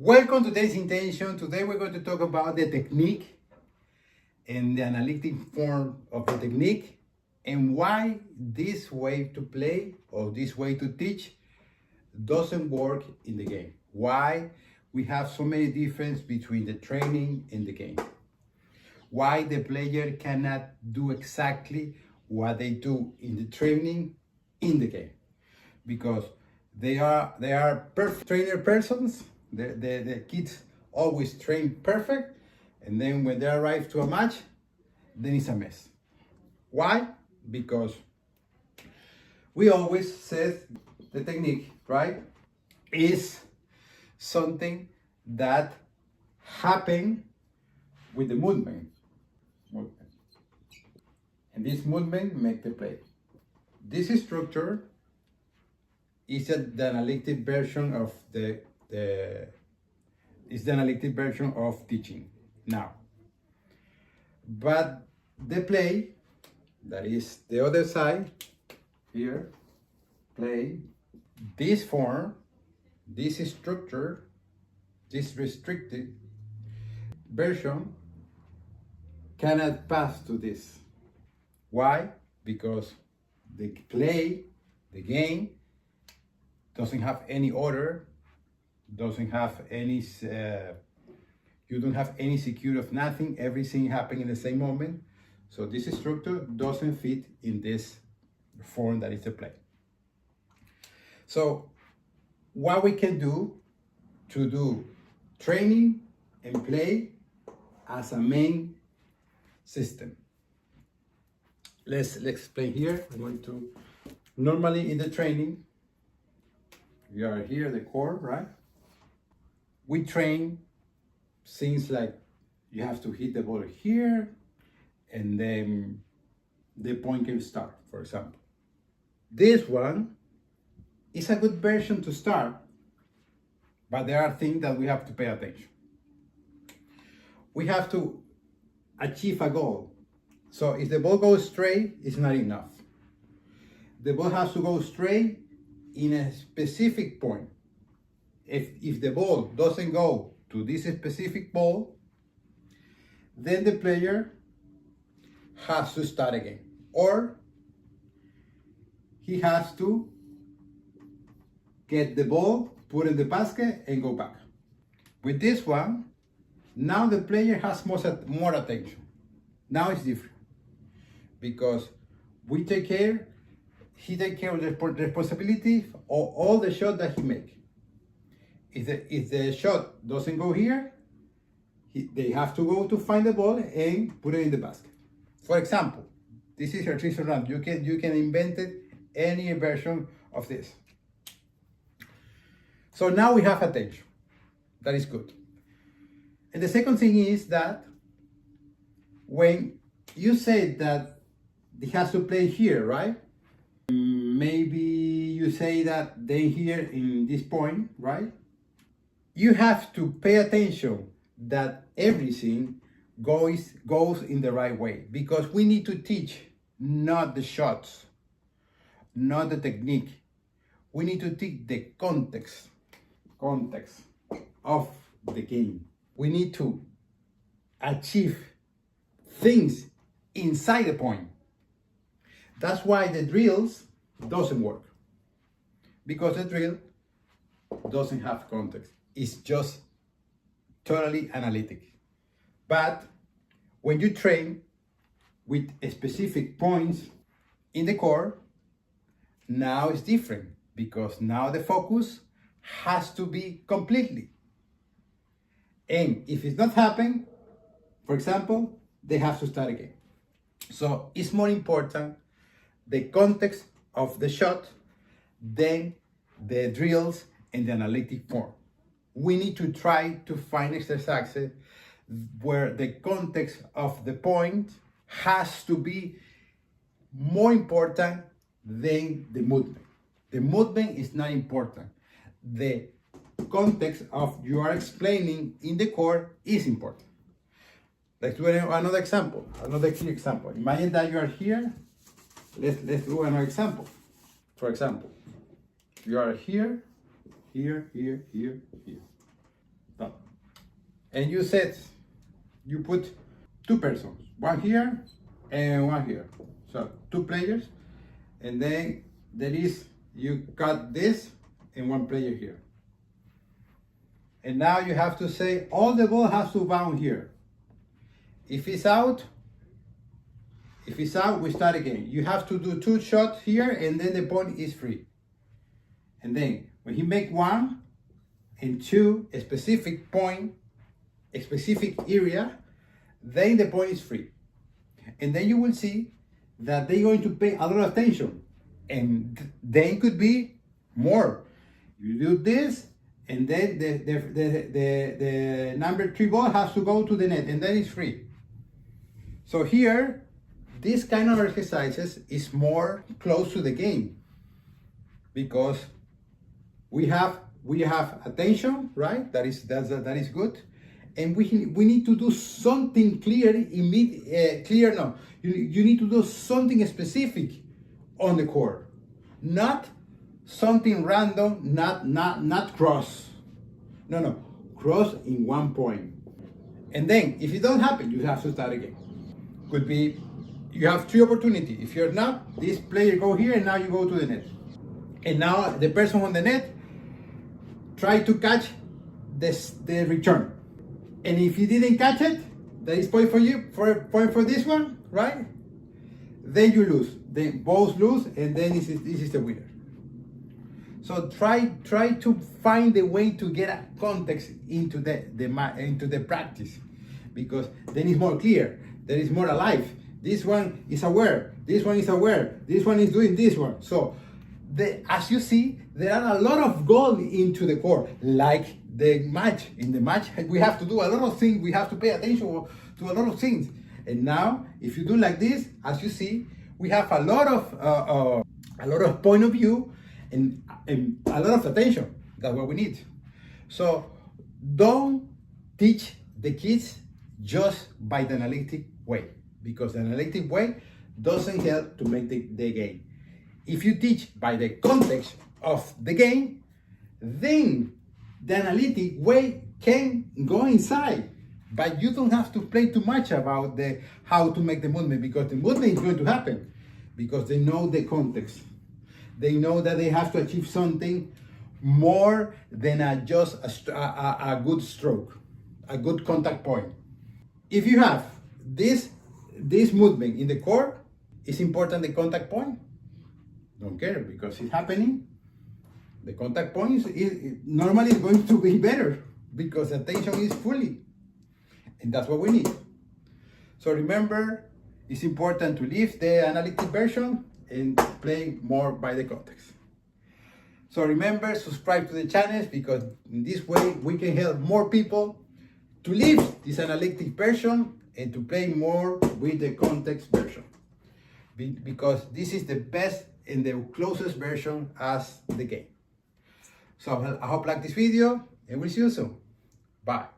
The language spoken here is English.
Welcome to today's intention. Today we're going to talk about the technique and the analytic form of the technique and why this way to play or this way to teach doesn't work in the game. Why we have so many differences between the training and the game. Why the player cannot do exactly what they do in the training in the game. Because they are perfect trainer persons. The kids always train perfect, and then when they arrive to a match, then it's a mess. Why? Because we always said the technique, right, is something that happen with the movement. And this movement make the play. This structure is the analytic version of the analytic version of teaching now. But the play, that is the other side here, play, this form, this structure, this restricted version cannot pass to this. Why? Because the play, the game, doesn't have any order, doesn't have any, you don't have any security of nothing, everything happening in the same moment. So this structure doesn't fit in this form that is the play. So what we can do to do training and play as a main system. Let's explain here. I'm going to, normally in the training, we are here, the core, right? We train things like you have to hit the ball here, and then the point can start, for example. This one is a good version to start, but there are things that we have to pay attention. We have to achieve a goal. So if the ball goes straight, it's not enough. The ball has to go straight in a specific point. If the ball doesn't go to this specific ball, then the player has to start again. Or he has to get the ball, put in the basket, and go back. With this one, now the player has more attention. Now it's different. Because he takes care of the responsibility of all the shots that he makes. If the shot doesn't go here, they have to go to find the ball and put it in the basket. For example, this is your treasure round. You can invent any version of this. So now we have attention. That is good. And the second thing is that when you say that he has to play here, right? Maybe you say that then here in this point, right? You have to pay attention that everything goes in the right way, because we need to teach not the shots, not the technique. We need to teach the context of the game. We need to achieve things inside the point. That's why the drills doesn't work, because the drill doesn't have context. It's just totally analytic. But when you train with specific points in the core, now it's different, because now the focus has to be completely. And if it's not happening, for example, they have to start again. So it's more important the context of the shot than the drills and the analytic form. We need to try to find exercises where the context of the point has to be more important than the movement. The movement is not important. The context of you are explaining in the core is important. Let's do another example, another key example. Imagine that you are here. Let's do another example. For example, you are here, here, here, here, here. and you set, you put two persons, one here and one here. So two players, and then there is, you got this and one player here. And now you have to say all the ball has to bounce here. If it's out, we start again. You have to do two shots here and then the point is free. And then when he make one and two, a specific point, a specific area, then the point is free. And then you will see that they're going to pay a lot of attention. And then could be more. You do this, and then the number 3 ball has to go to the net, and then it's free. So here, this kind of exercises is more close to the game, because we have attention, right? That is good, and we need to do something clear. You need to do something specific on the court, not something random, not cross. No, cross in one point. And then if it don't happen, you have to start again. Could be you have 3 opportunities. If you're not, this player go here and now you go to the net. And now the person on the net try to catch the return. And if you didn't catch it, that is point for you, point for this one, right? Then you lose. Then both lose, and then this is the winner. So try to find a way to get a context into the practice, because then it's more clear. Then it's more alive. This one is aware. This one is aware. This one is doing this one. So as you see, there are a lot of goals into the court, like the match. In the match, we have to do a lot of things. We have to pay attention to a lot of things. And now, if you do like this, as you see, we have a lot of point of view and a lot of attention. That's what we need. So don't teach the kids just by the analytic way, because the analytic way doesn't help to make the game. If you teach by the context of the game, then the analytic way can go inside. But you don't have to play too much about how to make the movement, because the movement is going to happen, because they know the context. They know that they have to achieve something more than just a good stroke, a good contact point. If you have this movement in the court, it's important the contact point. Don't care, because it's happening. The contact point is normally going to be better, because attention is fully. And that's what we need. So remember, it's important to leave the analytic version and play more by the context. So remember, subscribe to the channels, because in this way we can help more people to leave this analytic version and to play more with the context version. Because this is the best and the closest version as the game. So I hope you like this video, and we'll see you soon. Bye.